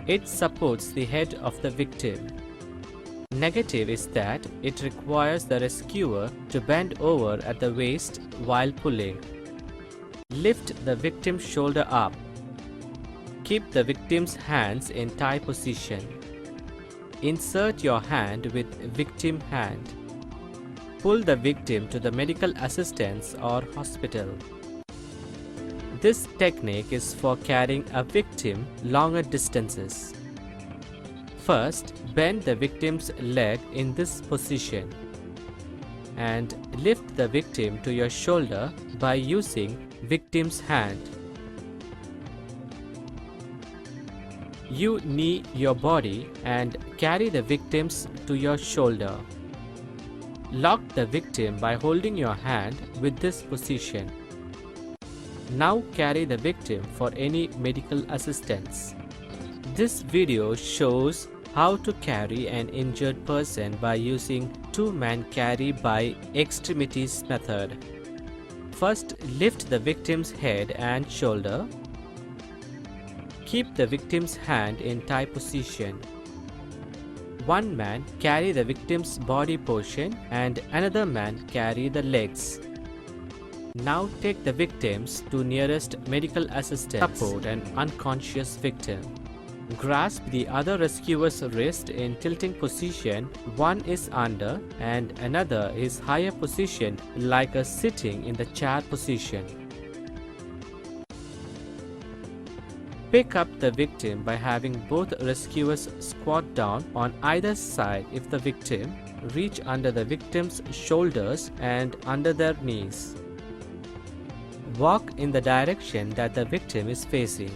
It supports the head of the victim. Negative is that it requires the rescuer to bend over at the waist while pulling. Lift the victim's shoulder up. Keep the victim's hands in tie position. Insert your hand with victim hand. Pull the victim to the medical assistance or hospital. This technique is for carrying a victim longer distances. First, bend the victim's leg in this position and lift the victim to your shoulder by using victim's hand. You knee your body and carry the victims to your shoulder. Lock the victim by holding your hand with this position. Now carry the victim for any medical assistance. This video shows how to carry an injured person by using two-man carry by extremities method. First, lift the victim's head and shoulder. Keep the victim's hand in tie position. One man carry the victim's body portion and another man carry the legs. Now take the victims to nearest medical assistance. Support an unconscious victim. Grasp the other rescuer's wrist in tilting position. One is under and another is higher position like a sitting in the chair position. Pick up the victim by having both rescuers squat down on either side if the victim. Reach under the victim's shoulders and under their knees. Walk in the direction that the victim is facing.